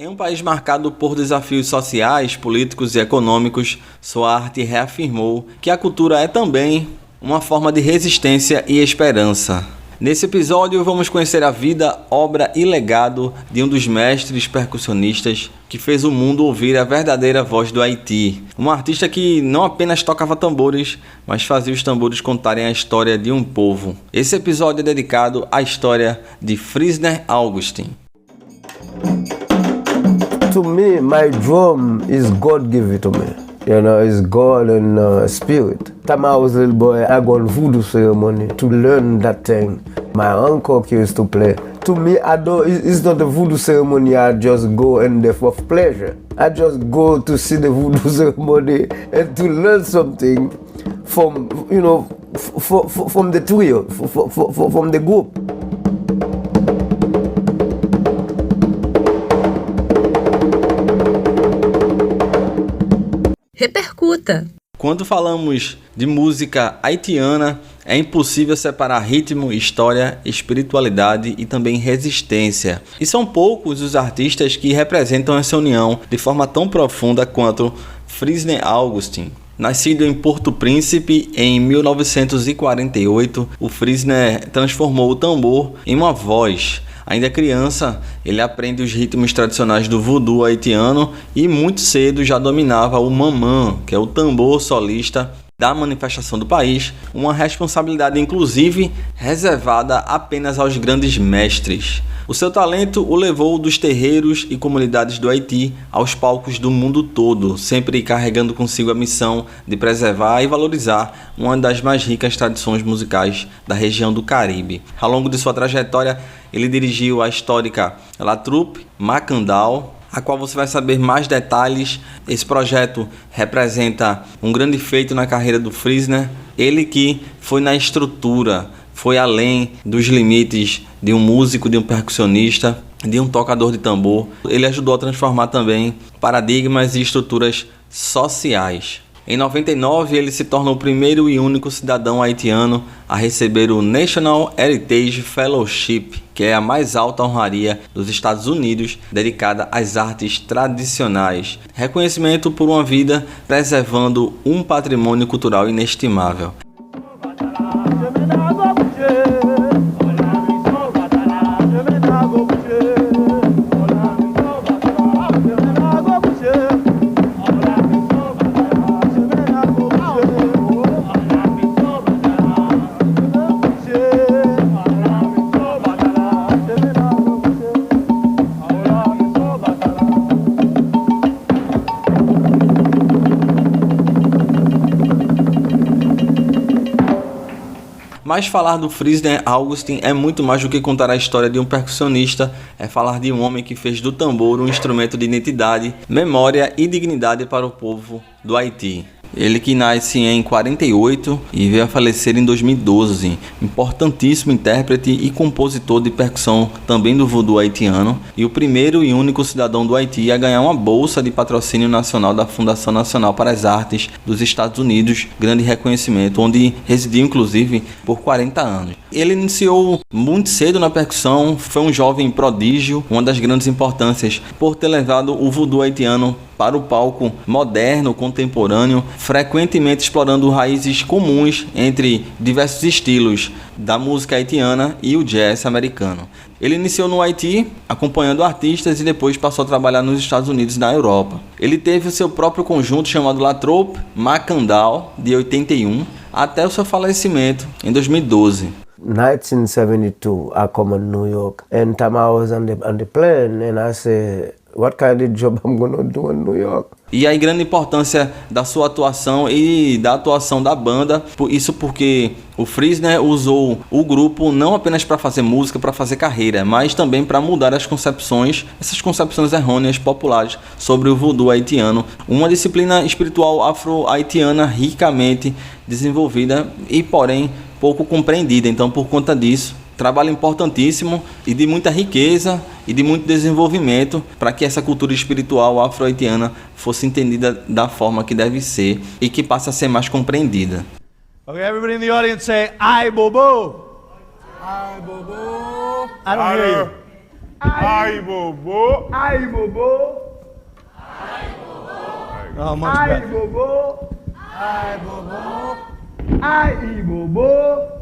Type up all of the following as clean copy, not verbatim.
Em um país marcado por desafios sociais, políticos e econômicos, sua arte reafirmou que a cultura é também uma forma de resistência e esperança. Nesse episódio, vamos conhecer a vida, obra e legado de um dos mestres percussionistas que fez o mundo ouvir a verdadeira voz do Haiti. Um artista que não apenas tocava tambores, mas fazia os tambores contarem a história de um povo. Esse episódio é dedicado à história de Frisner Augustin. To me, my drum is God give it to me. You know, it's God and spirit. Time I was a little boy, I go on voodoo ceremony to learn that thing. My uncle used to play. To me, it's not a voodoo ceremony. I just go in there for pleasure. I just go to see the voodoo ceremony and to learn something from, from the trio, from the group. Repercuta! Quando falamos de música haitiana, é impossível separar ritmo, história, espiritualidade e também resistência. E são poucos os artistas que representam essa união de forma tão profunda quanto Frisner Augustin. Nascido em Porto Príncipe em 1948, o Frisner transformou o tambor em uma voz. Ainda criança, ele aprende os ritmos tradicionais do voodoo haitiano e muito cedo já dominava o mamã, que é o tambor solista da manifestação do país, uma responsabilidade inclusive reservada apenas aos grandes mestres. O seu talento o levou dos terreiros e comunidades do Haiti aos palcos do mundo todo, sempre carregando consigo a missão de preservar e valorizar uma das mais ricas tradições musicais da região do Caribe. Ao longo de sua trajetória, ele dirigiu a histórica La Troupe Macandal, a qual você vai saber mais detalhes. Esse projeto representa um grande feito na carreira do Frisner. Ele que foi na estrutura, foi além dos limites de um músico, de um percussionista, de um tocador de tambor. Ele ajudou a transformar também paradigmas e estruturas sociais. Em 99, ele se torna o primeiro e único cidadão haitiano a receber o National Heritage Fellowship, que é a mais alta honraria dos Estados Unidos dedicada às artes tradicionais. Reconhecimento por uma vida preservando um patrimônio cultural inestimável. Mas falar do Frisner Augustin é muito mais do que contar a história de um percussionista, é falar de um homem que fez do tambor um instrumento de identidade, memória e dignidade para o povo do Haiti. Ele que nasce em 48 e veio a falecer em 2012, importantíssimo intérprete e compositor de percussão também do voodoo haitiano e o primeiro e único cidadão do Haiti a ganhar uma bolsa de patrocínio nacional da Fundação Nacional para as Artes dos Estados Unidos, grande reconhecimento, onde residiu inclusive por 40 anos. Ele iniciou muito cedo na percussão, foi um jovem prodígio, uma das grandes importâncias por ter levado o voodoo haitiano para o palco moderno, contemporâneo, frequentemente explorando raízes comuns entre diversos estilos da música haitiana e o jazz americano. Ele iniciou no Haiti, acompanhando artistas e depois passou a trabalhar nos Estados Unidos e na Europa. Ele teve o seu próprio conjunto chamado La Troupe Macandal, de 81, até o seu falecimento em 2012. 1972, I come in New York, and time I was on the plane, and I said, what kind of job I'm gonna do in New York? E a grande importância da sua atuação e da atuação da banda, isso porque o Frisner usou o grupo não apenas para fazer música, para fazer carreira, mas também para mudar as concepções, essas concepções errôneas populares sobre o voodoo haitiano, uma disciplina espiritual afro-haitiana ricamente desenvolvida e, porém, pouco compreendida. Então, por conta disso, trabalho importantíssimo e de muita riqueza e de muito desenvolvimento para que essa cultura espiritual afro-haitiana fosse entendida da forma que deve ser e que passe a ser mais compreendida. Okay, everybody in the audience say, "I Bobo." I Bobo. I don't hear you. Ai, bobo. Ai, bobo. Oh, much Ai, better. bobo. Ai, bobo. Ai, bobo.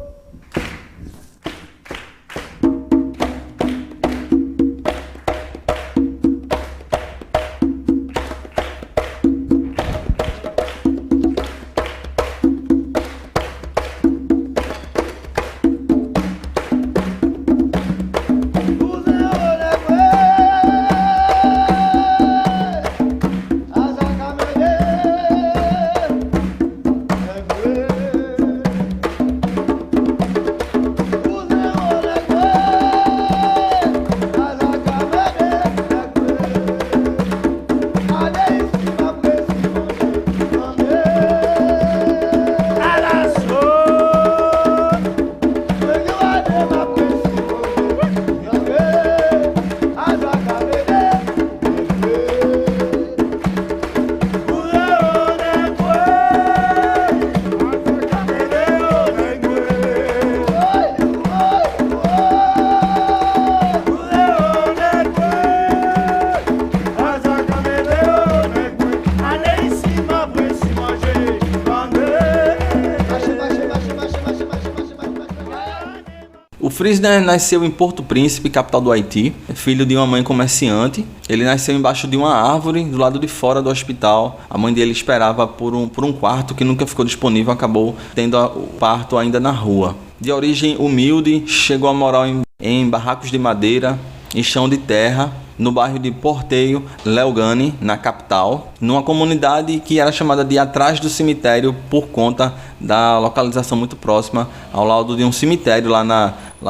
O Frisner nasceu em Porto Príncipe, capital do Haiti, filho de uma mãe comerciante. Ele nasceu embaixo de uma árvore do lado de fora do hospital. A mãe dele esperava por um quarto que nunca ficou disponível, acabou tendo o parto ainda na rua. De origem humilde, chegou a morar em barracos de madeira, em chão de terra, no bairro de Porteio Leogane, na capital, numa comunidade que era chamada de Atrás do Cemitério por conta da localização muito próxima ao lado de um cemitério lá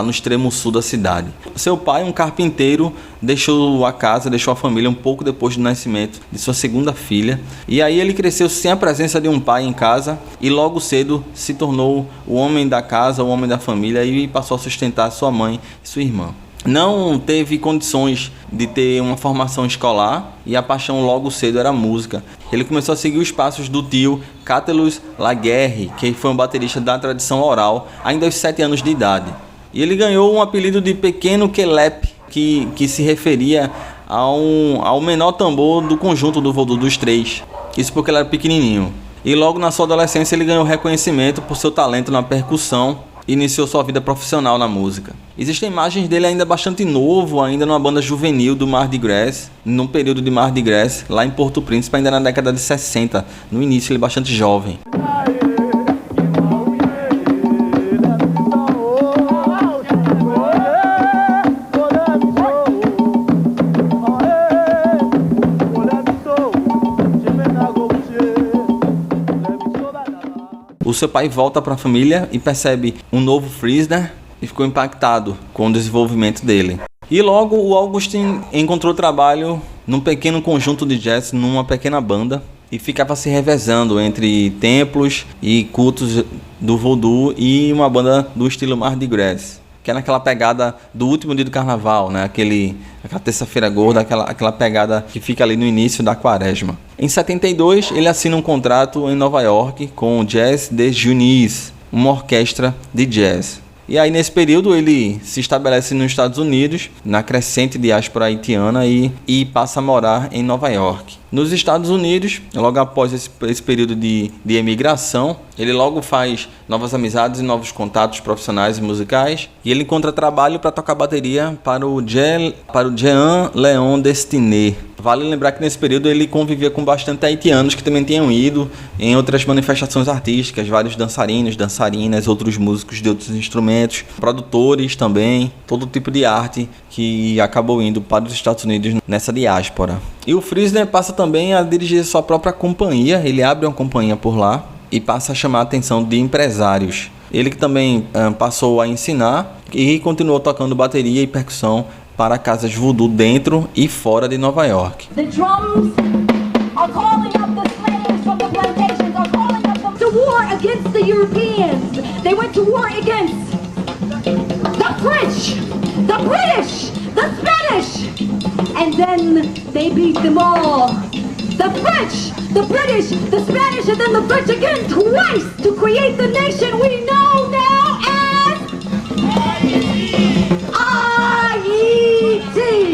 no extremo sul da cidade. Seu pai, um carpinteiro, deixou a casa, deixou a família um pouco depois do nascimento de sua segunda filha, e aí ele cresceu sem a presença de um pai em casa e logo cedo se tornou o homem da casa, o homem da família, e passou a sustentar sua mãe e sua irmã. Não teve condições de ter uma formação escolar e a paixão logo cedo era a música. Ele começou a seguir os passos do tio Catullus Laguerre, que foi um baterista da tradição oral, ainda aos 7 anos de idade. E ele ganhou um apelido de Pequeno Kelep, que se referia ao menor tambor do conjunto do Vodou dos três. Isso porque ele era pequenininho. E logo na sua adolescência ele ganhou reconhecimento por seu talento na percussão e iniciou sua vida profissional na música. Existem imagens dele ainda bastante novo, ainda numa banda juvenil do Mardi Gras, num período de Mardi Gras, lá em Porto Príncipe, ainda na década de 60. No início ele bastante jovem. O seu pai volta para a família e percebe um novo Frisner e ficou impactado com o desenvolvimento dele. E logo o Augustin encontrou trabalho num pequeno conjunto de jazz, numa pequena banda, e ficava se revezando entre templos e cultos do Vodou e uma banda do estilo Mardi Gras, que é naquela pegada do último dia do carnaval, né? Aquela terça-feira gorda, aquela pegada que fica ali no início da quaresma. Em 72, ele assina um contrato em Nova York com o Jazz de Junis, uma orquestra de jazz. E aí, nesse período, ele se estabelece nos Estados Unidos, na crescente diáspora haitiana, e passa a morar em Nova York. Nos Estados Unidos, logo após esse período de imigração, ele logo faz novas amizades e novos contatos profissionais e musicais, e ele encontra trabalho para tocar bateria para o Jean Leon Destiné. Vale lembrar que nesse período ele convivia com bastante haitianos que também tinham ido em outras manifestações artísticas, vários dançarinos, dançarinas, outros músicos de outros instrumentos, produtores também, todo tipo de arte que acabou indo para os Estados Unidos nessa diáspora. E o Frisner passa também a dirigir sua própria companhia, ele abre uma companhia por lá e passa a chamar a atenção de empresários. Ele que também passou a ensinar e continuou tocando bateria e percussão para casas voodoo dentro e fora de Nova York. The drums are calling up the slaves from the plantations, are calling up them to war against the Europeans. They went to war against the French, the British, the Spanish, and then they beat them all. The French, the British, the Spanish, and then the French again twice to create the nation we know now as Haiti.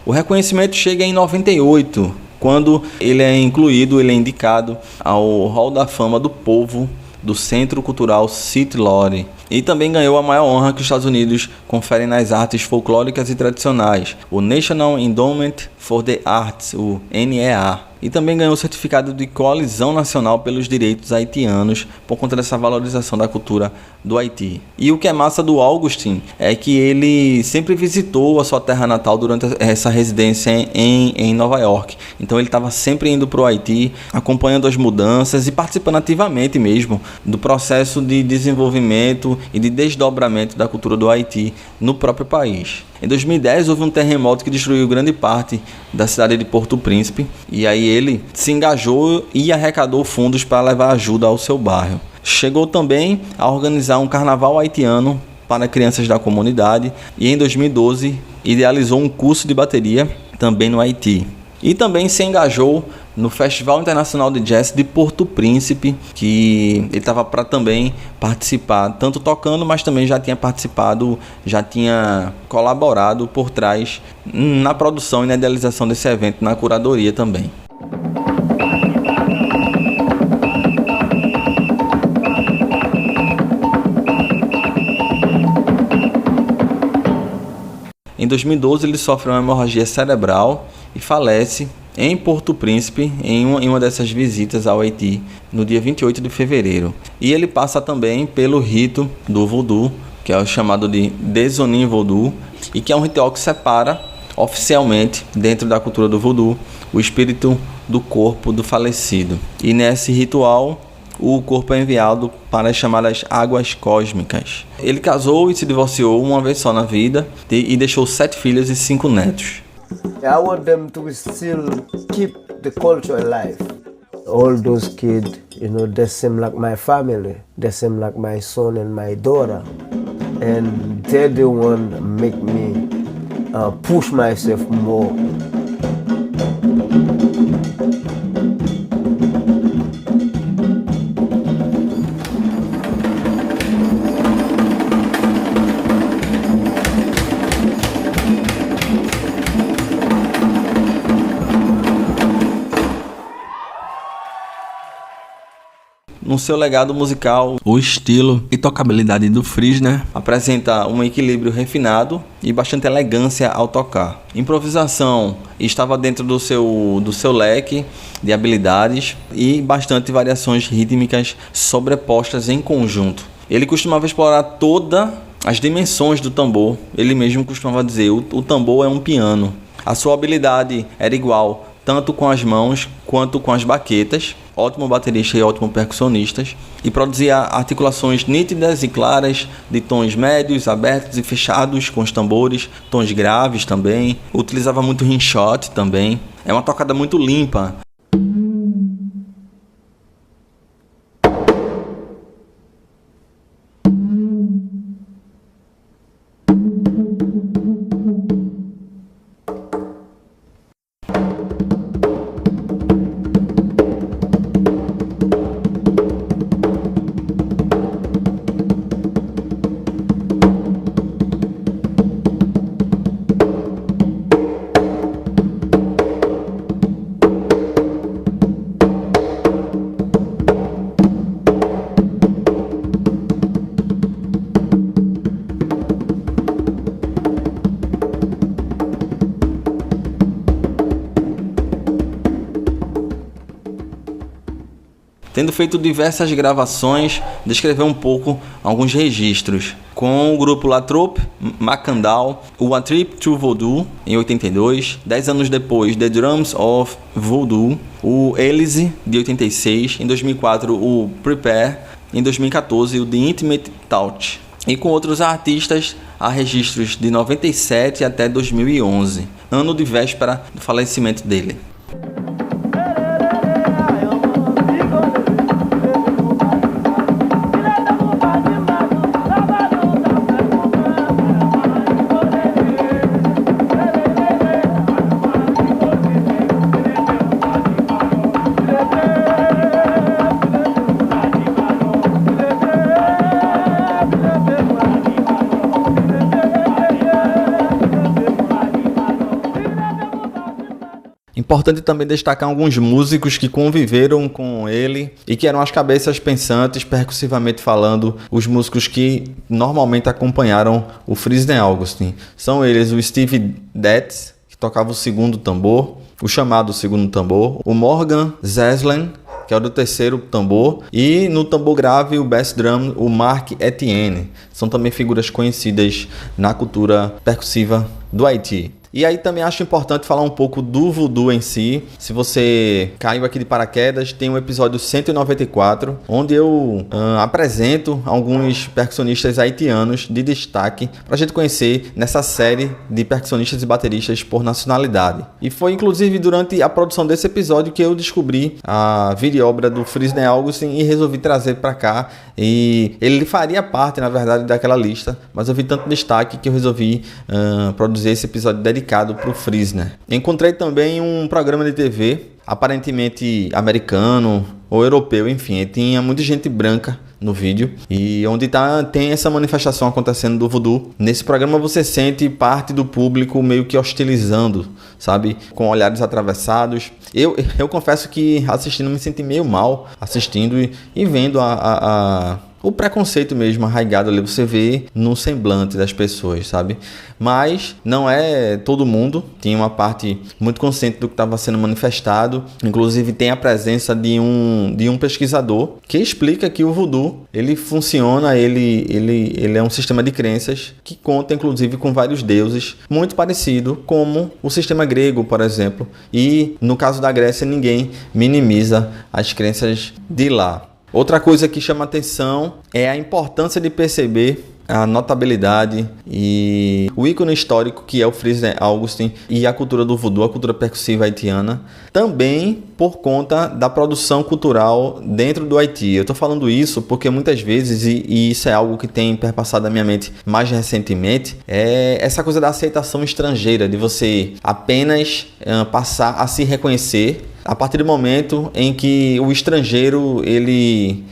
O reconhecimento chega em 98, quando ele é indicado ao Hall da Fama do Povo do Centro Cultural City Lodge. E também ganhou a maior honra que os Estados Unidos conferem nas artes folclóricas e tradicionais, o National Endowment for the Arts, o NEA. E também ganhou o certificado de Coalizão Nacional pelos Direitos Haitianos por conta dessa valorização da cultura do Haiti. E o que é massa do Augustin é que ele sempre visitou a sua terra natal durante essa residência em Nova York. Então ele estava sempre indo para o Haiti, acompanhando as mudanças e participando ativamente mesmo do processo de desenvolvimento e de desdobramento da cultura do Haiti no próprio país. Em 2010 houve um terremoto que destruiu grande parte da cidade de Porto Príncipe, e aí ele se engajou e arrecadou fundos para levar ajuda ao seu bairro. Chegou também a organizar um carnaval haitiano para crianças da comunidade e em 2012 idealizou um curso de bateria também no Haiti. E também se engajou no Festival Internacional de Jazz de Porto Príncipe, que ele estava para também participar, tanto tocando, mas também já tinha participado, já tinha colaborado por trás na produção e na idealização desse evento, na curadoria também. Em 2012 ele sofre uma hemorragia cerebral e falece em Porto Príncipe, em uma dessas visitas ao Haiti, no dia 28 de fevereiro. E ele passa também pelo rito do voodoo, que é o chamado de Desonim Voodoo, e que é um ritual que separa oficialmente, dentro da cultura do voodoo, o espírito do corpo do falecido. E nesse ritual, o corpo é enviado para as chamadas águas cósmicas. Ele casou e se divorciou uma vez só na vida e deixou 7 filhas e 5 netos. I want them to still keep the culture alive. All those kids, they seem like my family. They seem like my son and my daughter. And they're the one that make me push myself more. No seu legado musical, o estilo e tocabilidade do Frisner apresenta um equilíbrio refinado e bastante elegância ao tocar. Improvisação estava dentro do seu leque de habilidades e bastante variações rítmicas sobrepostas em conjunto. Ele costumava explorar todas as dimensões do tambor. Ele mesmo costumava dizer, o tambor é um piano. A sua habilidade era igual tanto com as mãos quanto com as baquetas, ótimo baterista e ótimo percussionista, e produzia articulações nítidas e claras de tons médios, abertos e fechados com os tambores, tons graves também, utilizava muito rimshot também, é uma tocada muito limpa. Tendo feito diversas gravações, descreveu um pouco alguns registros. Com o grupo La Troupe, Macandal, o A Trip to Voodoo, em 82, 10 anos depois, The Drums of Voodoo, o Elise, de 86, em 2004, o Prepare, em 2014, o The Intimate Touch. E com outros artistas, há registros de 97 até 2011, ano de véspera do falecimento dele. Importante também destacar alguns músicos que conviveram com ele e que eram as cabeças pensantes, percussivamente falando, os músicos que normalmente acompanharam o Frisner Augustin. São eles o Steve Detz, que tocava o segundo tambor, o chamado segundo tambor, o Morgan Zeslen, que é o do terceiro tambor, e no tambor grave, o bass drum, o Mark Etienne. São também figuras conhecidas na cultura percussiva do Haiti. E aí também acho importante falar um pouco do voodoo em si. Se você caiu aqui de paraquedas, tem o episódio 194, onde eu apresento alguns percussionistas haitianos de destaque para a gente conhecer nessa série de percussionistas e bateristas por nacionalidade. E foi inclusive durante a produção desse episódio que eu descobri a vida e obra do Frisner Augustin e resolvi trazer para cá. E ele faria parte, na verdade, daquela lista, mas eu vi tanto destaque que eu resolvi produzir esse episódio dedicado para o Frisner. Encontrei também um programa de TV, aparentemente americano ou europeu, enfim, tinha muita gente branca no vídeo, e onde tem essa manifestação acontecendo do voodoo. Nesse programa você sente parte do público meio que hostilizando, sabe, com olhares atravessados. Eu confesso que assistindo me senti meio mal assistindo e vendo o preconceito mesmo arraigado ali, você vê no semblante das pessoas, sabe? Mas não é todo mundo, tinha uma parte muito consciente do que estava sendo manifestado. Inclusive tem a presença de um pesquisador que explica que o voodoo, ele funciona, ele é um sistema de crenças que conta inclusive com vários deuses, muito parecido como o sistema grego, por exemplo. E no caso da Grécia, ninguém minimiza as crenças de lá. Outra coisa que chama atenção é a importância de perceber a notabilidade e o ícone histórico que é o Frisner Augustin e a cultura do voodoo, a cultura percussiva haitiana, também por conta da produção cultural dentro do Haiti. Eu estou falando isso porque muitas vezes, e isso é algo que tem perpassado a minha mente mais recentemente, é essa coisa da aceitação estrangeira, de você apenas passar a se reconhecer a partir do momento em que o estrangeiro ele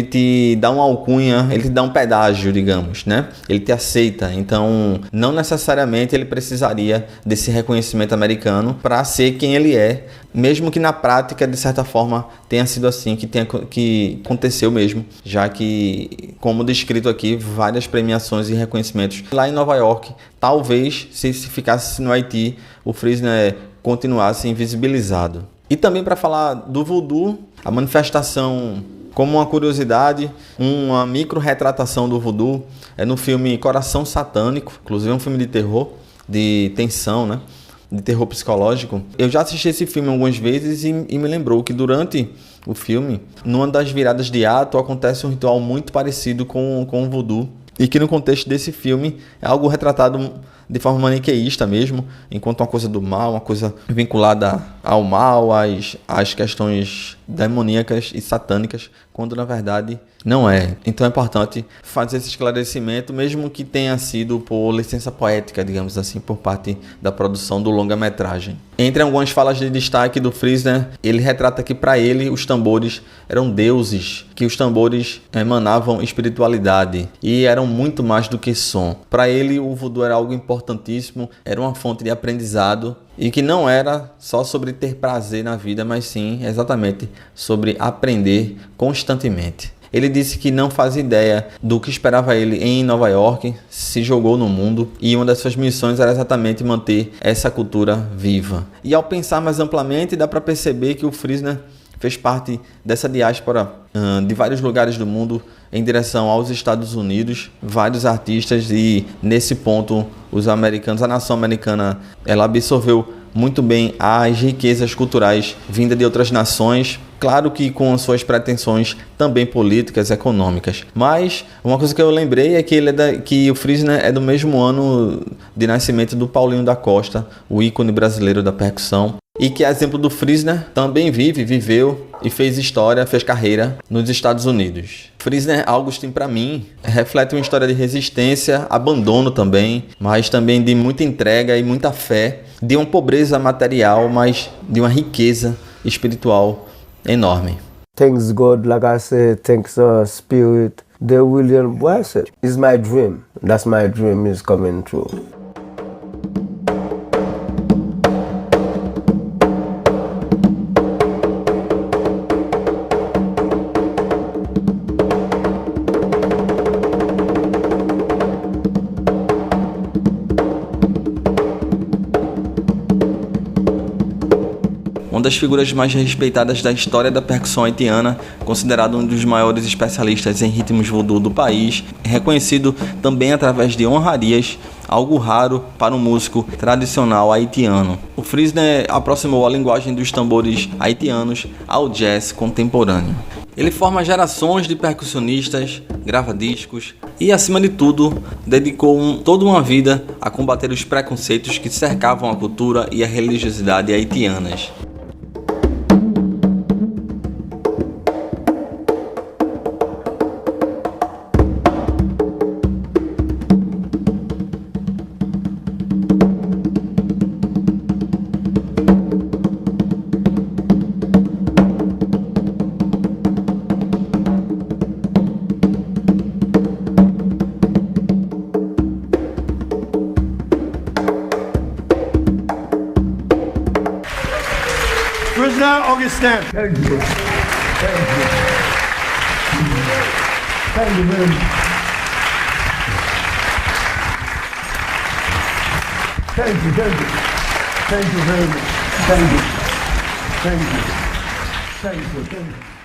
te dá uma alcunha, ele te dá um pedágio, digamos, né? Ele te aceita. Então, não necessariamente ele precisaria desse reconhecimento americano para ser quem ele é, mesmo que na prática, de certa forma, tenha sido assim, que aconteceu mesmo, já que, como descrito aqui, várias premiações e reconhecimentos lá em Nova York, talvez, se ficasse no Haiti, o Frisner continuasse invisibilizado. E também para falar do voodoo, a manifestação, como uma curiosidade, uma micro-retratação do voodoo é no filme Coração Satânico, inclusive é um filme de terror, de tensão, né? De terror psicológico. Eu já assisti esse filme algumas vezes e me lembrou que durante o filme, numa das viradas de ato, acontece um ritual muito parecido com o voodoo, e que no contexto desse filme é algo retratado de forma maniqueísta mesmo, enquanto uma coisa do mal, uma coisa vinculada ao mal, às questões demoníacas e satânicas, quando na verdade não é. Então é importante fazer esse esclarecimento, mesmo que tenha sido por licença poética, digamos assim, por parte da produção do longa-metragem. Entre algumas falas de destaque do Frisner, ele retrata que para ele os tambores eram deuses, que os tambores emanavam espiritualidade e eram muito mais do que som. Para ele o voodoo era algo importantíssimo, era uma fonte de aprendizado e que não era só sobre ter prazer na vida, mas sim exatamente sobre aprender constantemente. Ele disse que não faz ideia do que esperava ele em Nova York, se jogou no mundo e uma das suas missões era exatamente manter essa cultura viva. E ao pensar mais amplamente, dá para perceber que o Frisner fez parte dessa diáspora de vários lugares do mundo em direção aos Estados Unidos, vários artistas, e nesse ponto os americanos, a nação americana, ela absorveu muito bem as riquezas culturais vindas de outras nações, claro que com as suas pretensões também políticas, econômicas. Mas uma coisa que eu lembrei é que, que o Frisner é do mesmo ano de nascimento do Paulinho da Costa, o ícone brasileiro da percussão, e que, a exemplo do Frisner, também viveu e fez história, fez carreira nos Estados Unidos. Frisner Augustin, para mim, reflete uma história de resistência, abandono também, mas também de muita entrega e muita fé, de uma pobreza material, mas de uma riqueza espiritual enorme. Thanks God, like I said, thanks Spirit. The William Blessed is my dream. That's my dream is coming true. uma das figuras mais respeitadas da história da percussão haitiana, considerado um dos maiores especialistas em ritmos voodoo do país, reconhecido também através de honrarias, algo raro para um músico tradicional haitiano. O Frisner aproximou a linguagem dos tambores haitianos ao jazz contemporâneo. Ele forma gerações de percussionistas, grava discos e, acima de tudo, dedicou toda uma vida a combater os preconceitos que cercavam a cultura e a religiosidade haitianas. Frisner Augustin. Thank you. Thank you. Thank you very much. Thank you, thank you. Thank you very much. Thank you. Thank you. Thank you, thank you.